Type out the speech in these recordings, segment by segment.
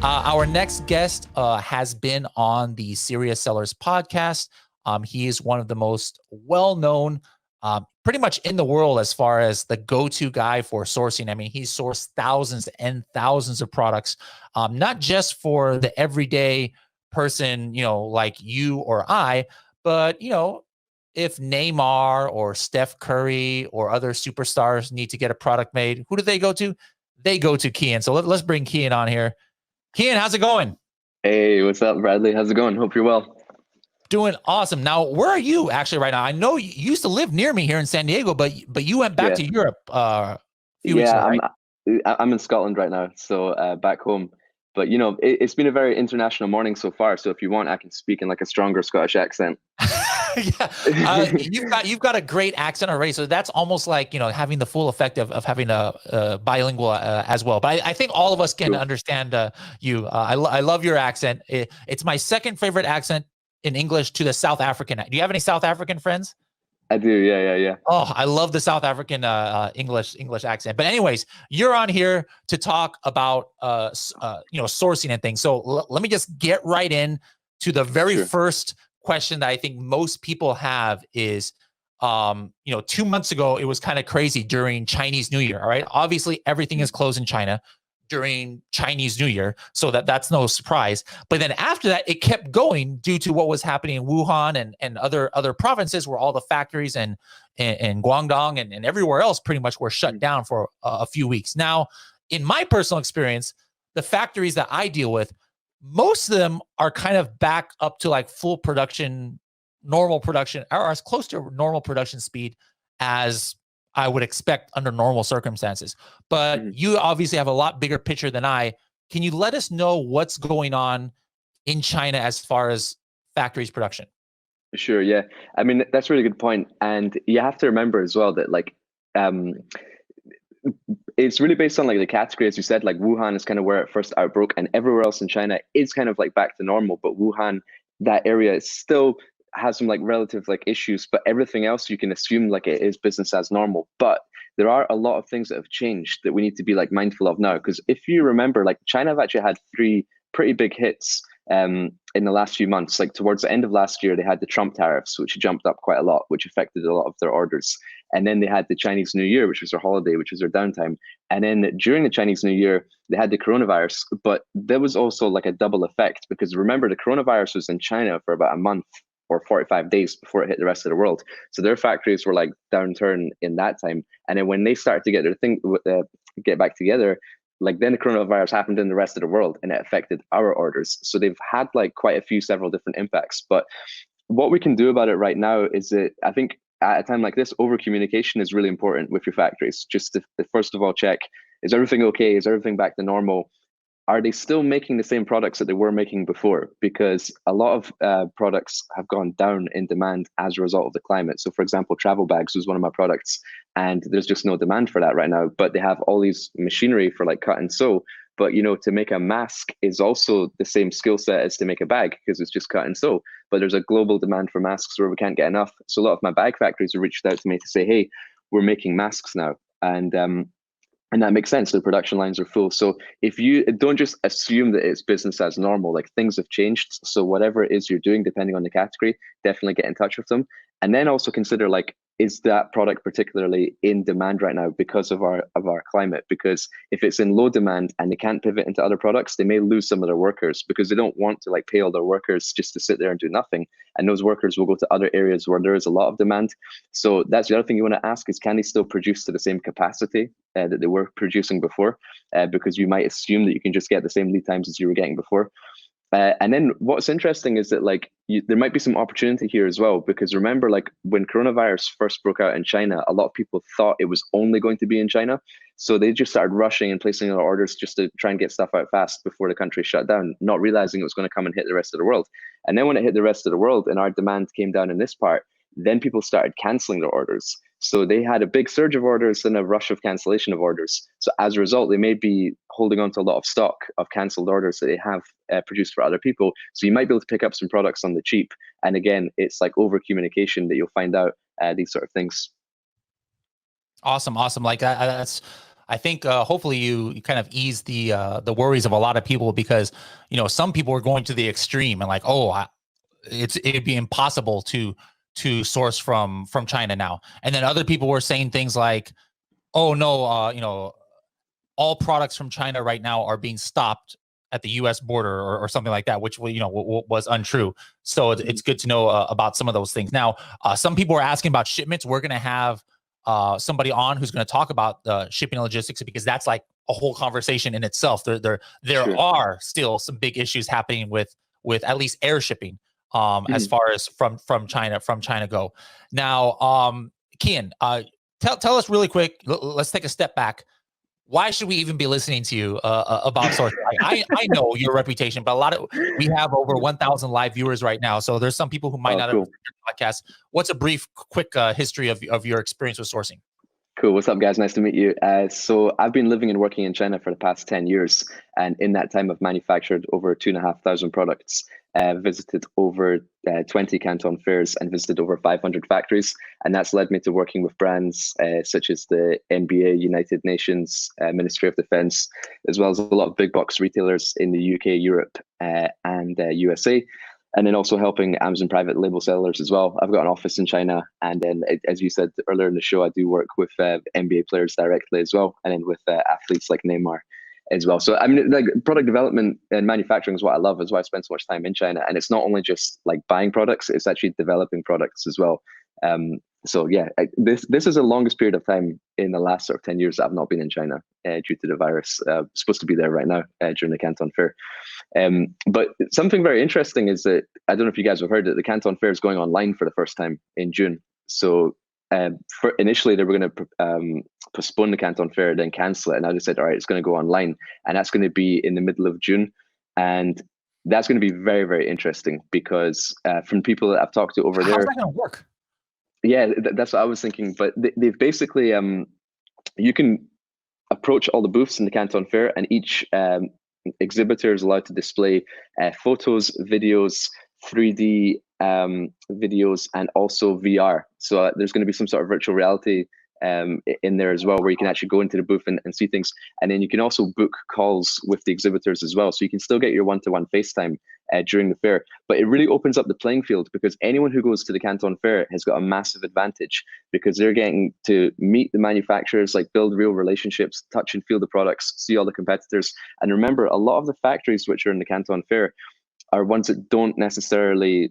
Our next guest has been on the Serious Sellers podcast. He is one of the most well-known, pretty much in the world as far as the go-to guy for sourcing. I mean, he's sourced thousands and thousands of products, not just for the everyday person, like you or I, but, if Neymar or Steph Curry or other superstars need to get a product made, who do they go to? They go to Kian. So let's bring Kian on here. Kian, how's it going? Hey, what's up, Bradley? How's it going? Hope you're well. Doing awesome. Now, where are you actually right now? I know you used to live near me here in San Diego, but you went back to Europe a few weeks ago, right? I'm in Scotland right now, so back home. But it's been a very international morning so far. So if you want, I can speak in like a stronger Scottish accent. You've got a great accent already, so that's almost like having the full effect of having a bilingual as well. But I think all of us can understand you. I love your accent. It's my second favorite accent in English to the South African. Do you have any South African friends? I do, yeah. Oh, I love the South African English accent. But anyways, you're on here to talk about sourcing and things. So let me just get right in to the very first question that I think most people have is, 2 months ago, it was kind of crazy during Chinese New Year. All right. Obviously, everything is closed in China during Chinese New Year. So that's no surprise. But then after that, it kept going due to what was happening in Wuhan and other provinces where all the factories and Guangdong and everywhere else pretty much were shut down for a few weeks. Now, in my personal experience, the factories that I deal with, most of them are kind of back up to like full production, normal production, or as close to normal production speed as I would expect under normal circumstances. But you obviously have a lot bigger picture than I. Can you let us know what's going on in China as far as factories production? Sure, yeah. I mean, that's a really good point. And you have to remember as well that it's really based on like the category, as you said, like Wuhan is kind of where it first outbroke, and everywhere else in China is kind of like back to normal. But Wuhan, that area is still has some like relative like issues, but everything else you can assume like it is business as normal. But there are a lot of things that have changed that we need to be like mindful of now. Because if you remember, like China have actually had 3 pretty big hits in the last few months. Like towards the end of last year, they had the Trump tariffs, which jumped up quite a lot, which affected a lot of their orders. And then they had the Chinese New Year, which was their holiday, which was their downtime. And then during the Chinese New Year, they had the coronavirus, but there was also like a double effect because remember, the coronavirus was in China for about a month or 45 days before it hit the rest of the world. So their factories were like downturn in that time. And then when they started to get their thing, get back together, like then the coronavirus happened in the rest of the world and it affected our orders. So they've had like quite a few, several different impacts. But what we can do about it right now is that I think at a time like this, over communication is really important with your factories. Just to first of all, check, is everything okay? Is everything back to normal? Are they still making the same products that they were making before? Because a lot of products have gone down in demand as a result of the climate. So for example, travel bags was one of my products and there's just no demand for that right now, but they have all these machinery for like cut and sew. But to make a mask is also the same skill set as to make a bag because it's just cut and sew. But there's a global demand for masks where we can't get enough. So a lot of my bag factories have reached out to me to say, hey, we're making masks now. And that makes sense. The production lines are full. So if you don't just assume that it's business as normal, like things have changed. So whatever it is you're doing, depending on the category, definitely get in touch with them. And then also consider like, is that product particularly in demand right now because of our climate? Because if it's in low demand and they can't pivot into other products, they may lose some of their workers because they don't want to like pay all their workers just to sit there and do nothing. And those workers will go to other areas where there is a lot of demand. So that's the other thing you want to ask is, can they still produce to the same capacity that they were producing before? Because you might assume that you can just get the same lead times as you were getting before. And then what's interesting is that like there might be some opportunity here as well, because remember, like when coronavirus first broke out in China, a lot of people thought it was only going to be in China. So they just started rushing and placing their orders just to try and get stuff out fast before the country shut down, not realizing it was going to come and hit the rest of the world. And then when it hit the rest of the world and our demand came down in this part, then people started canceling their orders. So they had a big surge of orders and a rush of cancellation of orders. So as a result, they may be holding on to a lot of stock of canceled orders that they have produced for other people. So you might be able to pick up some products on the cheap. And again, it's like over communication that you'll find out these sort of things. Awesome. Like that's I think hopefully you kind of ease the worries of a lot of people, because some people are going to the extreme and like, oh, it'd be impossible to source from China now, and then other people were saying things like, oh no, all products from China right now are being stopped at the U.S. border, or something like that, which was untrue. So it's good to know about some of those things. Now, some people are asking about shipments. We're going to have somebody on who's going to talk about shipping and logistics, because that's like a whole conversation in itself. There Sure. are still some big issues happening with at least air shipping, as far as from China go. Now, Kian, tell us really quick. Let's take a step back. Why should we even be listening to you about sourcing? I know your reputation, but we have over 1,000 live viewers right now, so there's some people who might not have heard your podcast. What's a brief, quick history of your experience with sourcing? Cool. What's up, guys? Nice to meet you. So I've been living and working in China for the past 10 years. And in that time, I've manufactured over 2,500 products, visited over 20 Canton fairs, and visited over 500 factories. And that's led me to working with brands such as the NBA, United Nations, Ministry of Defense, as well as a lot of big box retailers in the UK, Europe, and USA. And then also helping Amazon private label sellers as well. I've got an office in China. And then, as you said earlier in the show, I do work with NBA players directly as well. And then with athletes like Neymar as well. So, I mean, like, product development and manufacturing is what I love. Is why I spend so much time in China. And it's not only just like buying products, it's actually developing products as well. So yeah, this is the longest period of time in the last sort of 10 years that I've not been in China due to the virus. Supposed to be there right now during the Canton Fair. But something very interesting is that, I don't know if you guys have heard, that the Canton Fair is going online for the first time in June. So initially they were going to postpone the Canton Fair, then cancel it. And now they said, all right, it's going to go online. And that's going to be in the middle of June. And that's going to be very, very interesting, because from people that I've talked to over there. How's that going to work? Yeah, that's what I was thinking. But they've basically, you can approach all the booths in the Canton Fair, and each exhibitor is allowed to display photos, videos, 3D videos, and also VR. So there's going to be some sort of virtual reality in there as well, where you can actually go into the booth and see things. And then you can also book calls with the exhibitors as well. So you can still get your one-to-one FaceTime during the fair. But it really opens up the playing field, because anyone who goes to the Canton Fair has got a massive advantage, because they're getting to meet the manufacturers, like build real relationships, touch and feel the products, see all the competitors. And remember, a lot of the factories which are in the Canton Fair are ones that don't necessarily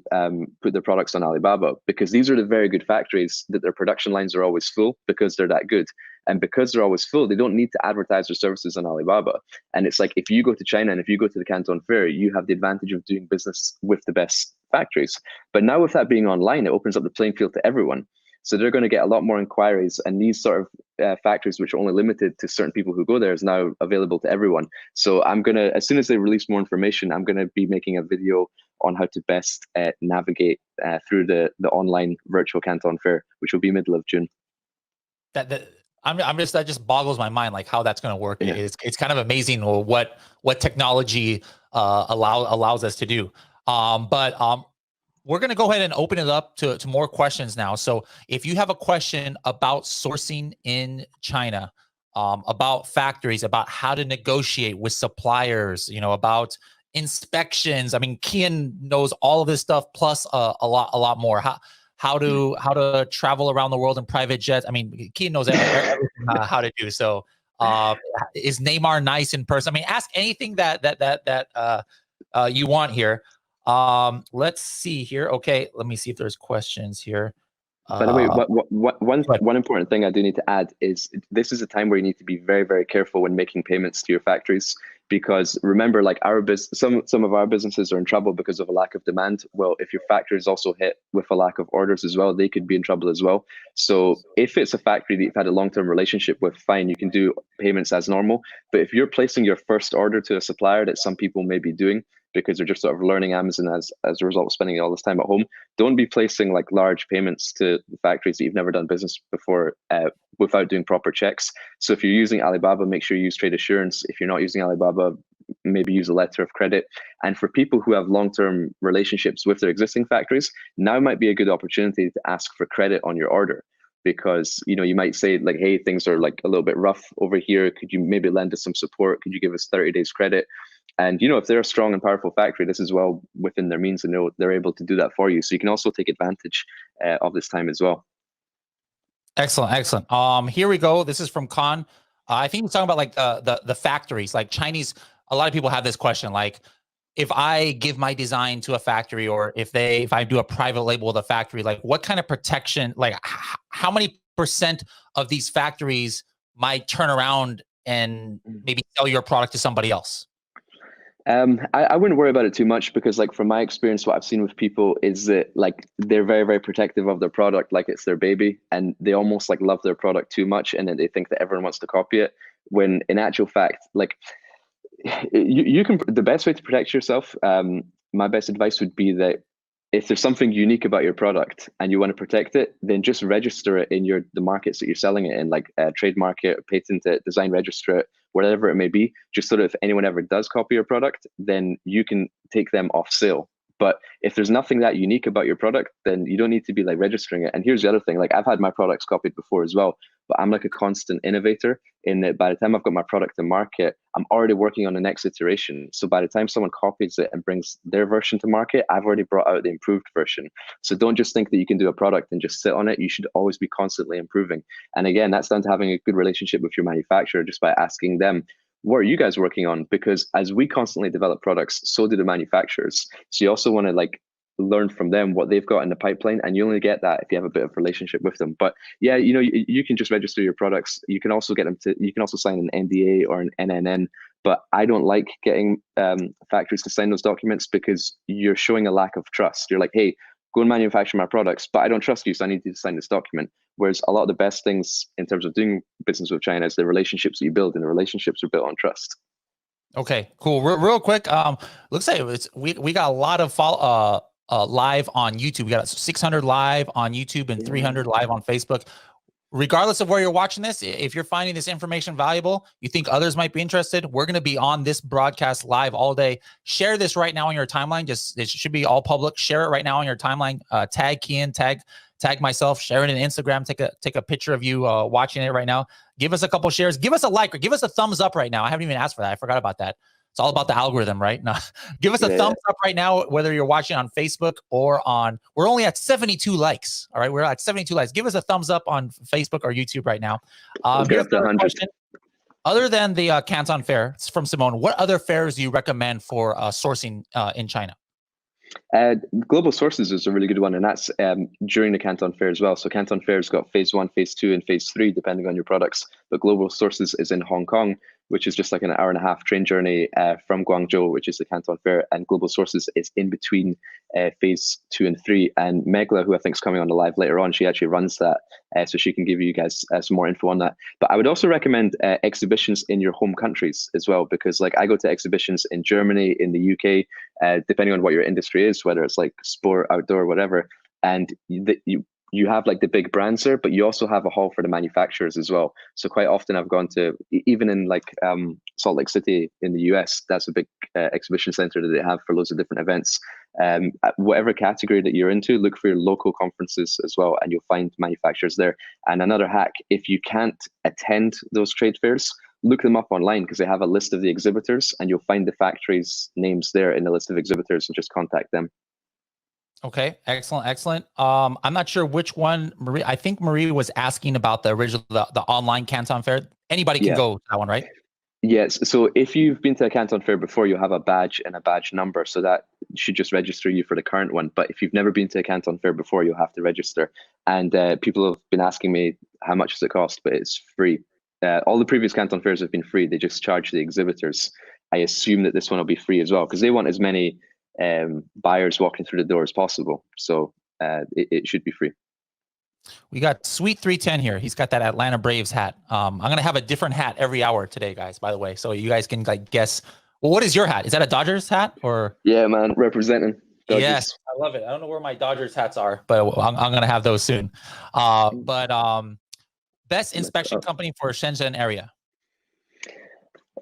put their products on Alibaba, because these are the very good factories that their production lines are always full, because they're that good. And because they're always full, they don't need to advertise their services on Alibaba. And it's like, if you go to China and if you go to the Canton Fair, you have the advantage of doing business with the best factories. But now with that being online, it opens up the playing field to everyone. So they're going to get a lot more inquiries, and these sort of factories, which are only limited to certain people who go there, is now available to everyone. So I'm going to, as soon as they release more information, I'm going to be making a video on how to best navigate through the online virtual Canton Fair, which will be middle of June. That just boggles my mind, like how that's going to work. Yeah. It's kind of amazing what technology allows us to do. But we're going to go ahead and open it up to more questions now. So if you have a question about sourcing in China, about factories, about how to negotiate with suppliers, about inspections. I mean, Kian knows all of this stuff, plus a lot more. How to travel around the world in private jets. I mean, Kian knows everything how to do. So is Neymar nice in person? I mean, ask anything that you want here. Let's see here. Okay, let me see if there's questions here. By the way, one important thing I do need to add is, this is a time where you need to be very, very careful when making payments to your factories, because remember, like some of our businesses are in trouble because of a lack of demand. Well, if your factory is also hit with a lack of orders as well, they could be in trouble as well. So if it's a factory that you've had a long-term relationship with, fine, you can do payments as normal. But if you're placing your first order to a supplier, that some people may be doing because they're just sort of learning Amazon as a result of spending all this time at home, don't be placing like large payments to factories that you've never done business before without doing proper checks. So if you're using Alibaba, make sure you use trade assurance. If you're not using Alibaba, maybe use a letter of credit. And for people who have long-term relationships with their existing factories, now might be a good opportunity to ask for credit on your order. because you might say like, hey, things are like a little bit rough over here. Could you maybe lend us some support? Could you give us 30 days credit? And if they're a strong and powerful factory, this is well within their means, and they're able to do that for you. So you can also take advantage of this time as well. Excellent, excellent. Here we go. This is from Khan. I think he's talking about like the factories, like Chinese. A lot of people have this question, like if I give my design to a factory, or if I do a private label with a factory, like what kind of protection, like how many % of these factories might turn around and maybe sell your product to somebody else? I wouldn't worry about it too much, because like from my experience, what I've seen with people is that like they're very, very protective of their product, like it's their baby, and they almost like love their product too much, and then they think that everyone wants to copy it, when in actual fact, like you can, the best way to protect yourself, my best advice would be that if there's something unique about your product and you want to protect it, then just register it in the markets that you're selling it in, like trademark it, patent it, design register it, whatever it may be, just so that if anyone ever does copy your product, then you can take them off sale. But if there's nothing that unique about your product, then you don't need to be like registering it. And here's the other thing, like I've had my products copied before as well, but I'm like a constant innovator in that by the time I've got my product to market, I'm already working on the next iteration. So by the time someone copies it and brings their version to market, I've already brought out the improved version. So don't just think that you can do a product and just sit on it. You should always be constantly improving. And again, that's down to having a good relationship with your manufacturer, just by asking them, what are you guys working on? Because as we constantly develop products, so do the manufacturers. So you also want to like learn from them what they've got in the pipeline, and you only get that if you have a bit of relationship with them. But yeah, you can just register your products. You can also you can also sign an NDA or an NNN. But I don't like getting factories to sign those documents, because you're showing a lack of trust. You're like, hey, go and manufacture my products, but I don't trust you, so I need you to sign this document. Whereas a lot of the best things in terms of doing business with China is the relationships that you build, and the relationships are built on trust. Okay, cool. Real quick, looks like we got a lot of live on YouTube. We got 600 live on YouTube and 300 live on Facebook. Regardless of where you're watching this, if you're finding this information valuable, you think others might be interested, we're going to be on this broadcast live all day. Share this right now on your timeline. It should be all public. Share it right now on your timeline. Tag Kian, tag myself, share it in Instagram, take a picture of you watching it right now. Give us a couple shares, give us a like, or give us a thumbs up right now. I haven't even asked for that. I forgot about that. It's all about the algorithm, right? Now, give us a thumbs up right now, whether you're watching on Facebook or we're only at 72 likes. All right. We're at 72 likes. Give us a thumbs up on Facebook or YouTube right now. Here's another question. Other than the Canton Fair, it's from Simone, what other fairs do you recommend for sourcing in China? Global Sources is a really good one, and that's during the Canton Fair as well. So Canton Fair's got phase 1, phase 2, and phase 3, depending on your products. But Global Sources is in Hong Kong, which is just like an hour-and-a-half train journey from Guangzhou, which is the Canton Fair. And Global Sources is in between phase 2 and 3. And Megla, who I think is coming on the live later on, she actually runs that, so she can give you guys some more info on that. But I would also recommend exhibitions in your home countries as well, because like I go to exhibitions in Germany, in the UK, depending on what your industry is, whether it's like sport, outdoor, whatever. And you have like the big brands there, but you also have a hall for the manufacturers as well. So quite often I've gone to, even in like Salt Lake City in the US, that's a big exhibition center that they have for loads of different events. Whatever category that you're into, look for your local conferences as well, and you'll find manufacturers there. And another hack, if you can't attend those trade fairs, look them up online, because they have a list of the exhibitors, and you'll find the factories' names there in the list of exhibitors, and just contact them. Okay, excellent, excellent. I'm not sure which one, Marie. I think Marie was asking about the original, the online Canton Fair. Anybody can go to that one, right? Yes. So if you've been to a Canton Fair before, you'll have a badge and a badge number. So that should just register you for the current one. But if you've never been to a Canton Fair before, you'll have to register. And people have been asking me, how much does it cost? But it's free. All the previous Canton Fairs have been free. They just charge the exhibitors. I assume that this one will be free as well, because they want as many buyers walking through the door as possible. So it should be free. We got Sweet 310 here. He's got that Atlanta Braves hat. I'm going to have a different hat every hour today, guys, by the way. So you guys can like guess. Well, what is your hat? Is that a Dodgers hat or? Yeah, man, representing Dodgers. Yes, I love it. I don't know where my Dodgers hats are, but I'm going to have those soon. Best inspection company for Shenzhen area.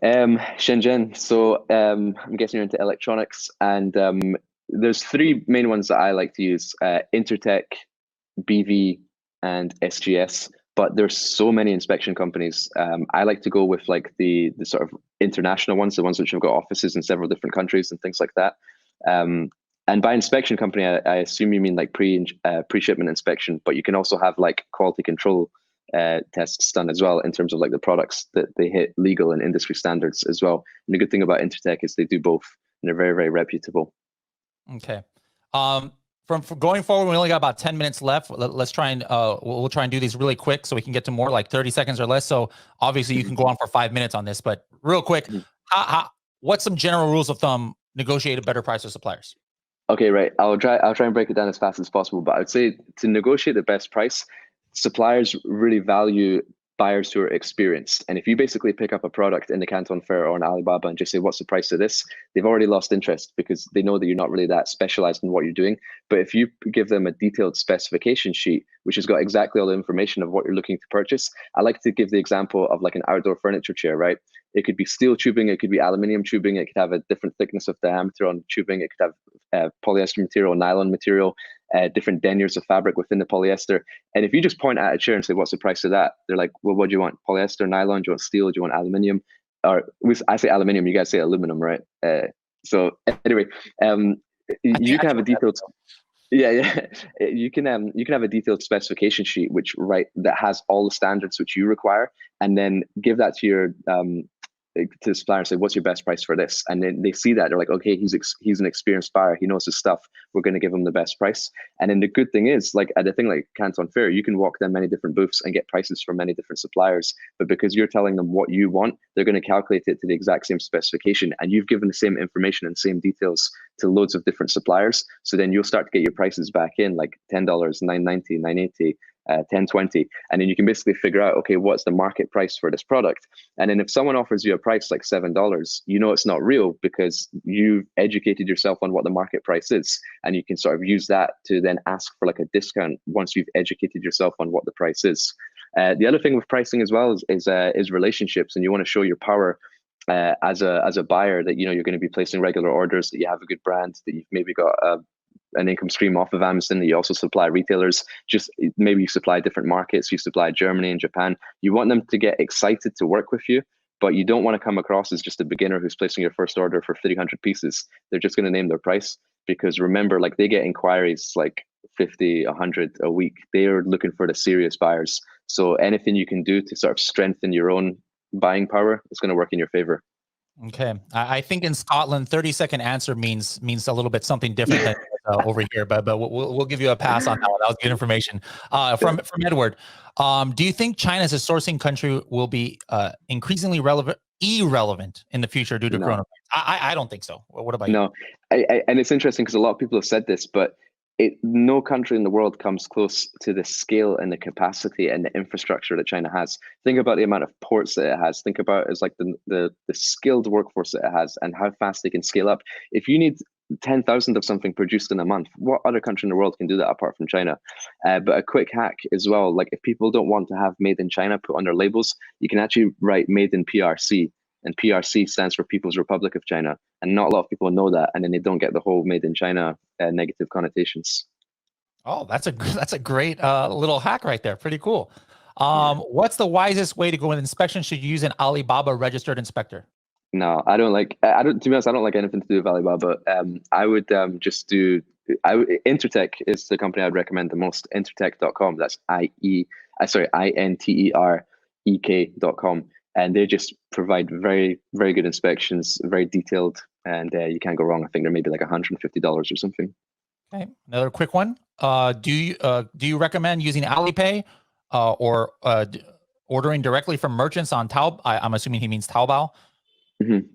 Shenzhen. So I'm guessing you're into electronics, and there's 3 main ones that I like to use: Intertech, BV, and SGS, but there's so many inspection companies. I like to go with like the sort of international ones, the ones which have got offices in several different countries and things like that. And by inspection company, I assume you mean like pre-shipment inspection, but you can also have like quality control tests done as well in terms of like the products that they hit legal and industry standards as well. And the good thing about Intertek is they do both, and they're very, very reputable. Okay. From going forward, we only got about 10 minutes left. Let's try and we'll try and do these really quick so we can get to more, like 30 seconds or less. So obviously you can go on for 5 minutes on this, but real quick, what's some general rules of thumb negotiate a better price with suppliers? Okay, right. I'll try and break it down as fast as possible, but I would say to negotiate the best price, suppliers really value buyers who are experienced. And if you basically pick up a product in the Canton Fair or an Alibaba and just say, what's the price of this? They've already lost interest because they know that you're not really that specialized in what you're doing. But if you give them a detailed specification sheet, which has got exactly all the information of what you're looking to purchase, I like to give the example of like an outdoor furniture chair, right? It could be steel tubing, it could be aluminium tubing, it could have a different thickness of diameter on tubing, it could have polyester material, nylon material, different deniers of fabric within the polyester. And if you just point at a chair and say, what's the price of that? They're like, well, what do you want? Polyester, nylon? Do you want steel? Do you want aluminium? Or I say aluminium, you guys say aluminum, right? So anyway, you can have a detailed... Yeah. You can have a detailed specification sheet that has all the standards which you require, and then give that to your to the supplier and say, what's your best price for this? And then they see that, they're like, okay, he's an experienced buyer, he knows his stuff, we're going to give him the best price. And then the good thing is, like at a thing like Canton Fair, you can walk down many different booths and get prices from many different suppliers, but because you're telling them what you want, they're going to calculate it to the exact same specification, and you've given the same information and same details to loads of different suppliers. So then you'll start to get your prices back in, like $10, $9.90, $9.80, 10.20, and then you can basically figure out, okay, what's the market price for this product? And then if someone offers you a price like $7, you know it's not real because you've educated yourself on what the market price is, and you can sort of use that to then ask for like a discount once you've educated yourself on what the price is. The other thing with pricing as well is relationships, and you want to show your power as a buyer, that you're going to be placing regular orders, that you have a good brand, that you've maybe got an income stream off of Amazon, that you also supply retailers, just maybe you supply different markets, you supply Germany and Japan. You want them to get excited to work with you, but you don't want to come across as just a beginner who's placing your first order for 300 pieces. They're just going to name their price, because remember, like, they get inquiries like 50, 100 a week. They're looking for the serious buyers. So anything you can do to sort of strengthen your own buying power is going to work in your favor. Okay, I think in Scotland, 30-second answer means a little bit something different than over here, but we'll give you a pass on that one. That was good information. From Edward, do you think China as a sourcing country will be increasingly irrelevant in the future due to coronavirus? I don't think so. What about you? No, and it's interesting because a lot of people have said this, but no country in the world comes close to the scale and the capacity and the infrastructure that China has. Think about the amount of ports that it has. Think about it as like the skilled workforce that it has and how fast they can scale up. If you need 10,000 of something produced in a month, what other country in the world can do that apart from China? But a quick hack as well, like if people don't want to have made in China put on their labels, you can actually write made in PRC. And PRC stands for People's Republic of China. And not a lot of people know that. And then they don't get the whole made in China negative connotations. Oh, that's a great little hack right there. Pretty cool. What's the wisest way to go with inspection? Should you use an Alibaba registered inspector? No, I don't, to be honest, I don't like anything to do with Alibaba. I would just do, Intertek is the company I'd recommend the most. Intertek.com. That's INTEREK.com. And they just provide very, very good inspections, very detailed, and you can't go wrong. I think they're maybe like $150 or something. Okay, another quick one. Do you recommend using Alipay or ordering directly from merchants on Taobao? I'm assuming he means Taobao. Mm-hmm.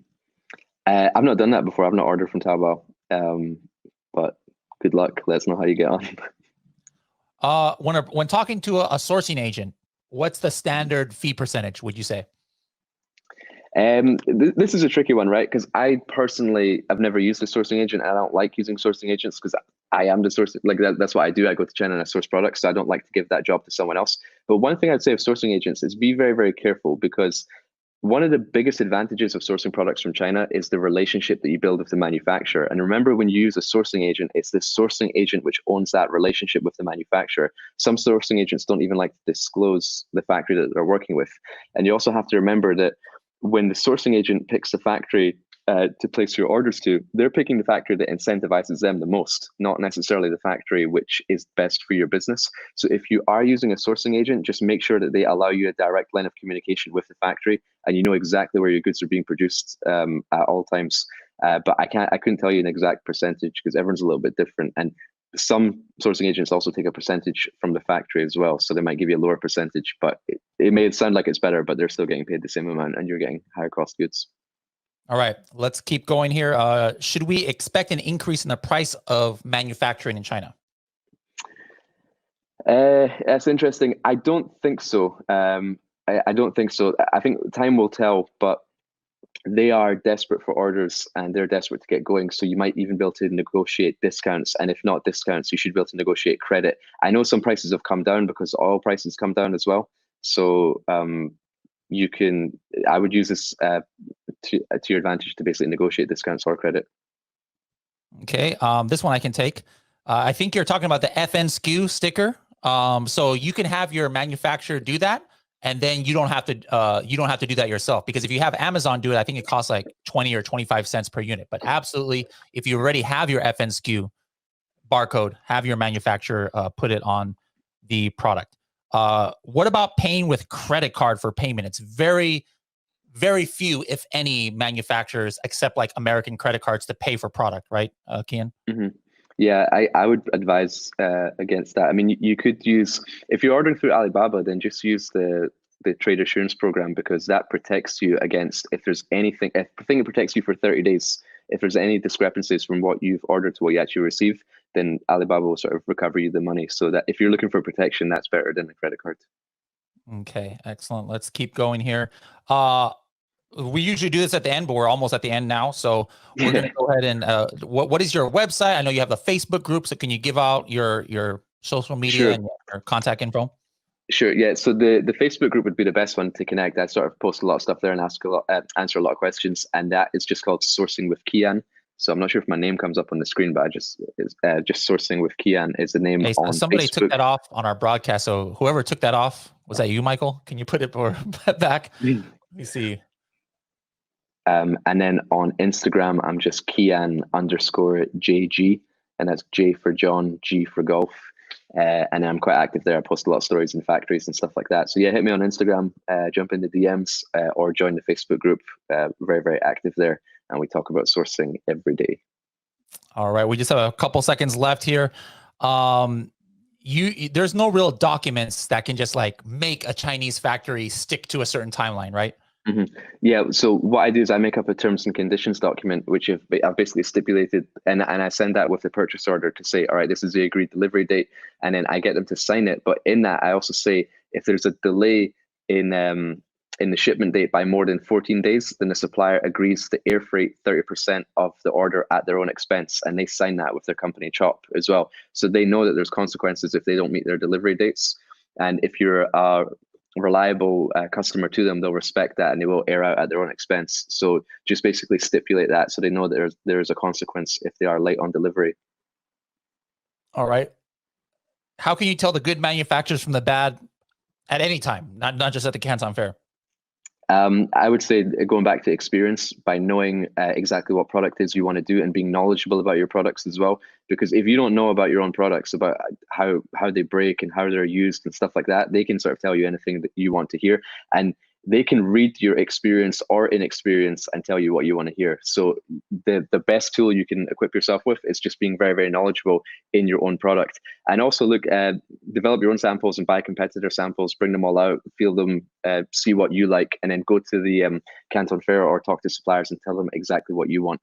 I've not done that before. I've not ordered from Taobao, but good luck. Let us know how you get on. When talking to a sourcing agent, what's the standard fee percentage, would you say? This is a tricky one, right? Because I personally have never used a sourcing agent. I don't like using sourcing agents because I am the source. Like that's what I do. I go to China and I source products. So I don't like to give that job to someone else. But one thing I'd say of sourcing agents is be very, very careful, because one of the biggest advantages of sourcing products from China is the relationship that you build with the manufacturer. And remember, when you use a sourcing agent, it's the sourcing agent which owns that relationship with the manufacturer. Some sourcing agents don't even like to disclose the factory that they're working with. And you also have to remember that when the sourcing agent picks the factory to place your orders to, they're picking the factory that incentivizes them the most, not necessarily the factory which is best for your business. So if you are using a sourcing agent, just make sure that they allow you a direct line of communication with the factory, and you know exactly where your goods are being produced at all times. But I couldn't tell you an exact percentage because everyone's a little bit different. And some sourcing agents also take a percentage from the factory as well. So they might give you a lower percentage, but it may sound like it's better, but they're still getting paid the same amount and you're getting higher cost goods. All right, let's keep going here. Should we expect an increase in the price of manufacturing in China? That's interesting. I don't think so. I don't think so. I think time will tell, but they are desperate for orders and they're desperate to get going. So you might even be able to negotiate discounts. And if not discounts, you should be able to negotiate credit. I know some prices have come down because oil prices come down as well. So I would use this to your advantage to basically negotiate discounts or credit. Okay, this one I can take. I think you're talking about the FN SKU sticker. So you can have your manufacturer do that, and then you don't have to do that yourself, because if you have Amazon do it, I think it costs like 20 or 25 cents per unit. But absolutely, if you already have your FN SKU barcode, have your manufacturer put it on the product. What about paying with credit card for payment? It's very, very few, if any, manufacturers accept like American credit cards to pay for product, right, Kian? Mm-hmm. Yeah, I would advise against that. I mean, you could use, if you're ordering through Alibaba, then just use the trade assurance program, because that protects you against, if there's anything, I think it protects you for 30 days. If there's any discrepancies from what you've ordered to what you actually receive, then Alibaba will sort of recover you the money. So that if you're looking for protection, that's better than a credit card. Okay, excellent. Let's keep going here. We usually do this at the end, but we're almost at the end now. So we're going to go ahead and what is your website? I know you have the Facebook group, so can you give out your social media and your contact info? Sure. Yeah. So the Facebook group would be the best one to connect. I sort of post a lot of stuff there and answer a lot of questions, and that is just called Sourcing with Kian. So I'm not sure if my name comes up on the screen, but just Sourcing with Kian is the name. So on somebody Facebook. took that off on our broadcast. So whoever took that off, was that you, Michael? Can you put it back? Let me see. And then on Instagram, I'm just Kian_JG, and that's J for John, G for golf. And I'm quite active there. I post a lot of stories in factories and stuff like that. So yeah, hit me on Instagram, jump into DMs, or join the Facebook group. Very, very active there. And we talk about sourcing every day. All right. We just have a couple seconds left here. There's no real documents that can just like make a Chinese factory stick to a certain timeline, right? Mm-hmm. Yeah. So what I do is I make up a terms and conditions document, which I've basically stipulated, and I send that with the purchase order to say, all right, this is the agreed delivery date, and then I get them to sign it. But in that, I also say if there's a delay in the shipment date by more than 14 days, then the supplier agrees to air freight 30% of the order at their own expense, and they sign that with their company CHOP as well. So they know that there's consequences if they don't meet their delivery dates. And if you're a reliable customer to them, they'll respect that and they will air out at their own expense. So just basically stipulate that so they know there's a consequence if they are late on delivery. All right. How can you tell the good manufacturers from the bad at any time, not just at the Canton Fair? I would say going back to experience, by knowing exactly what product is you want to do and being knowledgeable about your products as well. Because if you don't know about your own products, about how they break and how they're used and stuff like that, they can sort of tell you anything that you want to hear. And they can read your experience or inexperience and tell you what you want to hear. So the best tool you can equip yourself with is just being very, very knowledgeable in your own product. And also develop your own samples and buy competitor samples, bring them all out, feel them, see what you like, and then go to the Canton Fair or talk to suppliers and tell them exactly what you want.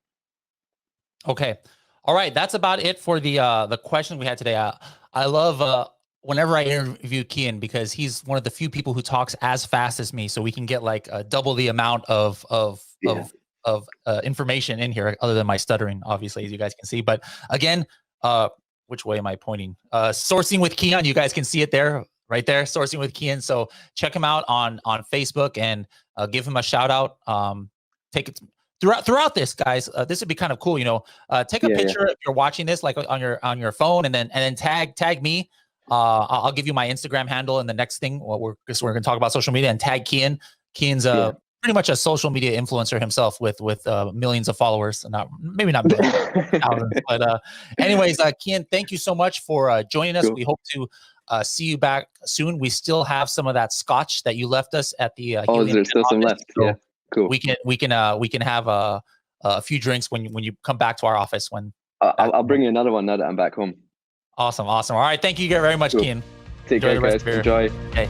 Okay. All right. That's about it for the question we had today. I love whenever I interview Kian, because he's one of the few people who talks as fast as me, so we can get like double the amount of information in here, other than my stuttering, obviously, as you guys can see. But again, which way am I pointing? Sourcing with Kian, you guys can see it there. right there, Sourcing with Kian. So check him out on Facebook and give him a shout out. Take it throughout this, guys. This would be kind of cool. Take a picture if you're watching this, like on your phone, and then tag me. I'll give you my Instagram handle in the next thing. We're going to talk about social media, and tag Kian. Kian's pretty much a social media influencer himself with millions of followers. Maybe not millions, thousands. But anyways, Kian, thank you so much for joining us. Cool. We hope to see you back soon. We still have some of that scotch that you left us at the. There's still some left. So cool. We can have a few drinks when you come back to our office. When I'll bring you another one now that I'm back home. Awesome. All right, thank you very much, Kian. Take care, guys. Enjoy. Okay.